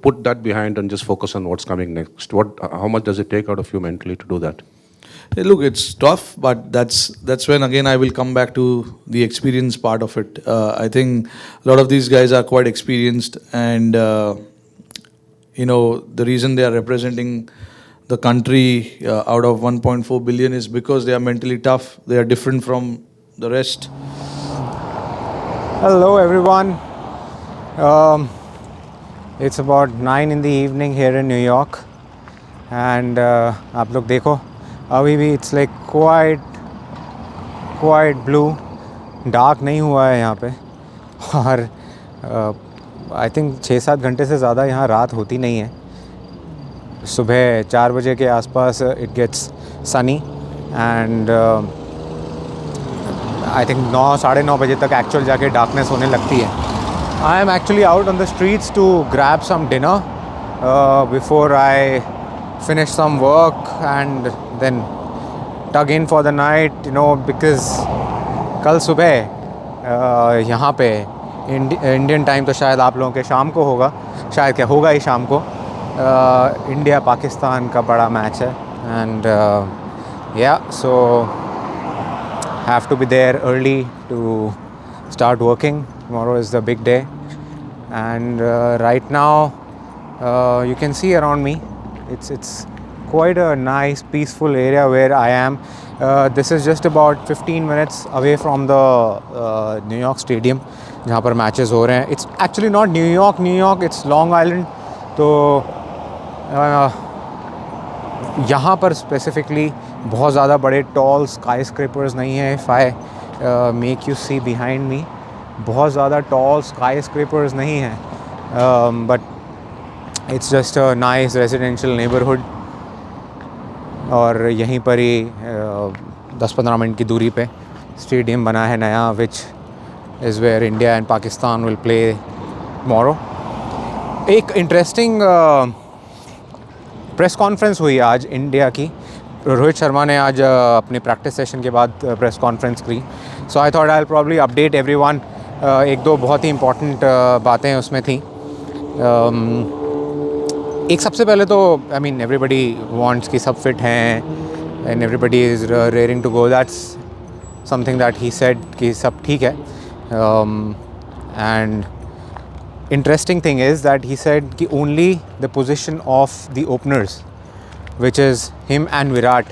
put that behind and just focus on what's coming next? How much does it take out of you mentally to do that? Hey, look, it's tough, but that's when again I will come back to the experience part of it. I think a lot of these guys are quite experienced, and the reason they are representing the country out of 1.4 billion is because they are mentally tough. They are different from the rest. Hello everyone. It's about 9 in the evening here in New York, and आप लोग देखो अभी भी it's like quite blue, dark नहीं हुआ है यहाँ पे, और I think 6-7 घंटे से ज़्यादा यहाँ रात होती नहीं है. सुबह 4 बजे के आसपास it gets sunny, and I think 9-9:30 बजे तक एक्चुअल जाके डार्कनेस होने लगती है. I am actually out on the streets to grab some dinner before I finish some work and then tug in for the night, because कल सुबह यहाँ पे इंडियन टाइम तो शायद आप लोगों के शाम को होगा, शायद क्या होगा ही शाम को, इंडिया पाकिस्तान का बड़ा मैच है, and so have to be there early to start working. Tomorrow is the big day, and right now you can see around me it's quite a nice peaceful area where I am. This is just about 15 minutes away from the New York Stadium जहाँ पर matches हो रहे हैं. It's actually not New York, it's Long Island. तो यहाँ पर specifically बहुत ज़्यादा बड़े टॉल स्काई स्क्रेपर्स नहीं हैं. If I make you see behind me, बहुत ज़्यादा टॉल स्काई स्क्रेपर्स नहीं हैं, but it's just a nice residential neighbourhood. और यहीं पर ही 10-15 मिनट की दूरी पे स्टेडियम बना है नया, which is where India and Pakistan will play tomorrow. एक इंटरेस्टिंग प्रेस कॉन्फ्रेंस हुई आज इंडिया की. रोहित शर्मा ने आज अपने प्रैक्टिस सेशन के बाद प्रेस कॉन्फ्रेंस की. So I thought I will probably update everyone. एक दो बहुत ही इम्पॉर्टेंट बातें उसमें थी. एक सबसे पहले तो आई मीन एवरीबडी वांट्स कि सब फिट हैं and everybody is raring to go. That's something that he said कि सब ठीक है. And interesting thing is that he said कि only the position of the openers, which is him and Virat,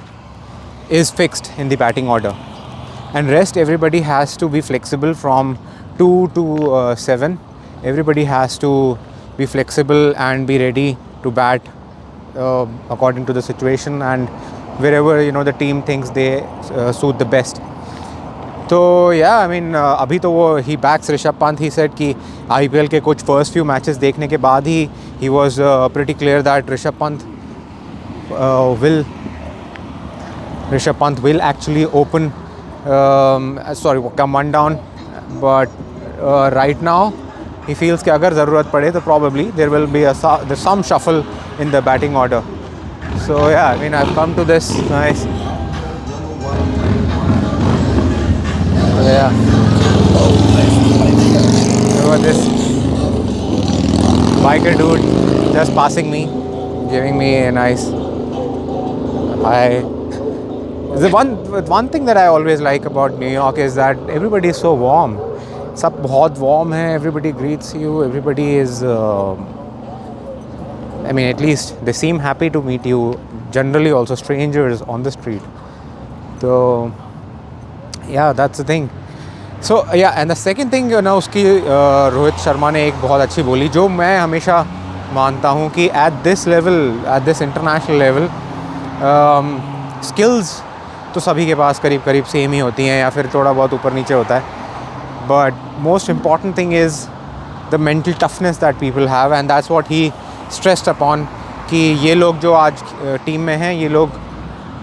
is fixed in the batting order, and rest everybody has to be flexible from 2 to 7. Everybody has to be flexible and be ready to bat according to the situation and wherever the team thinks they suit the best. तो I mean अभी तो वो he backs Rishabh Pant. He said कि IPL के कुछ first few matches देखने के बाद ही was pretty clear that Rishabh Pant will actually open come one down. But right now he feels कि अगर ज़रूरत पड़े तो probably there will be some shuffle in the batting order. So I mean I have come to this nice. Yeah. Look at this biker dude just passing me, giving me a nice hi. The one thing that I always like about New York is that everybody is so warm. सब बहुत warm है. Everybody greets you. Everybody is I mean, at least they seem happy to meet you. Generally also strangers on the street. So yeah, that's the thing. So yeah, and the second thing उसकी रोहित शर्मा ने एक बहुत अच्छी बोली, जो मैं हमेशा मानता हूँ कि at this level, at this international level, skills तो सभी के पास करीब करीब सेम ही होती हैं या फिर थोड़ा बहुत ऊपर नीचे होता है. But most important thing is the mental toughness that people have, and that's what he stressed upon कि ये लोग जो आज टीम में हैं, ये लोग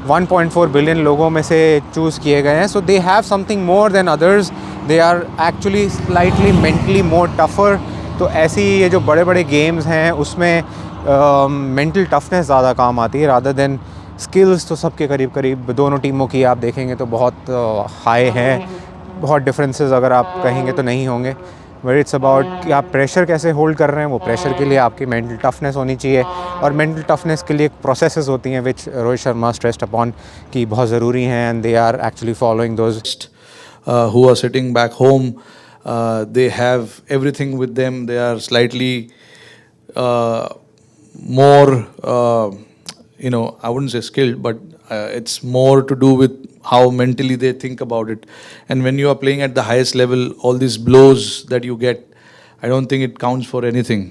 1.4 बिलियन लोगों में से चूज़ किए गए हैं. So they have something more than others. They are actually slightly mentally more tougher. तो ऐसी ये जो बड़े बड़े गेम्स हैं उसमें मेंटल टफनेस ज़्यादा काम आती है रादर देन स्किल्स. तो सबके करीब करीब दोनों टीमों की आप देखेंगे तो बहुत हाई हैं. बहुत डिफरेंसेस अगर आप कहेंगे तो नहीं होंगे. बट इट्स अबाउट कि आप प्रेशर कैसे होल्ड कर रहे हैं. वो प्रेशर के लिए आपकी मेंटल टफनेस होनी चाहिए, और मेंटल टफनेस के लिए प्रोसेसेस होती हैं which Rohit Sharma stressed upon कि बहुत ज़रूरी हैं, and they are actually following those. Who are sitting back home, they have everything with them. They are slightly more, I wouldn't say skilled, but it's more to do with how mentally they think about it. And when you are playing at the highest level, all these blows that you get, I don't think it counts for anything.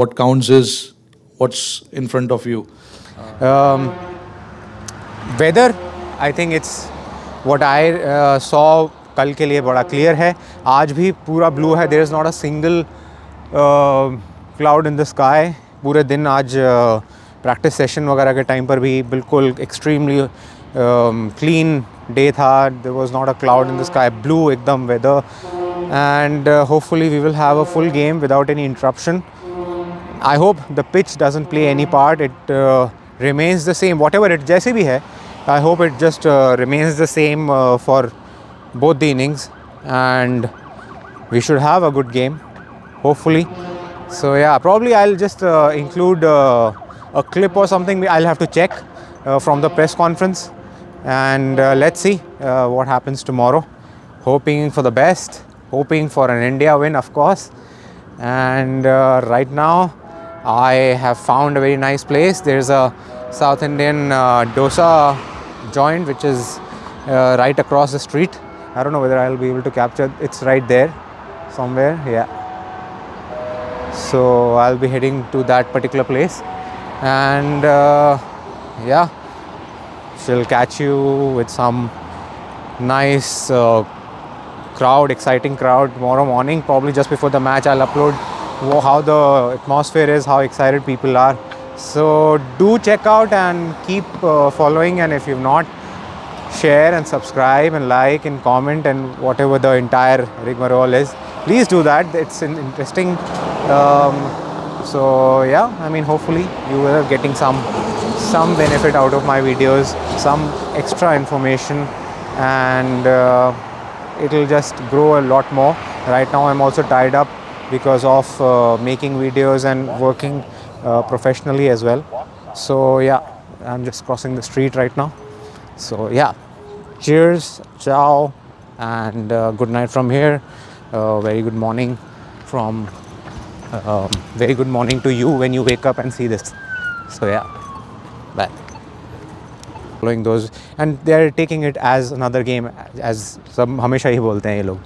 What counts is what's in front of you. Weather, I think it's what I saw कल के लिए बड़ा clear है. आज भी पूरा blue है. There is not a single cloud in the sky. पूरे दिन आज प्रैक्टिस सेशन वगैरह के टाइम पर भी बिल्कुल एक्सट्रीमली क्लीन डे था. There was not a cloud in the sky. Blue एकदम weather, and hopefully we will have a full game without any interruption. I hope the pitch doesn't play any part. It remains the same. Whatever it जैसे भी है, I hope it just remains the same for both the innings, and we should have a good game, hopefully. So yeah, probably I'll just include a clip or something. I'll have to check from the press conference, and let's see what happens tomorrow. Hoping for the best, hoping for an India win, of course. And right now I have found a very nice place. There's a South Indian dosa joint which is right across the street. I don't know whether I'll be able to capture. It's right there somewhere. Yeah. So I'll be heading to that particular place, and yeah, she'll catch you with some nice crowd, exciting crowd tomorrow morning. Probably just before the match I'll upload how the atmosphere is, how excited people are. So do check out and keep following, and if you've not, share and subscribe and like and comment and whatever the entire rigmarole is, please do that. It's interesting. So yeah, I mean, hopefully you are getting some benefit out of my videos, some extra information, and it'll just grow a lot more. Right now I'm also tied up because of making videos and working professionally as well. So yeah, I'm just crossing the street right now. So yeah, cheers, ciao, and good night from here. Very good morning from very good morning to you when you wake up and see this. So yeah, bye. Following those, and they are taking it as another game, as सब हमेशा ही बोलते हैं ये लोग.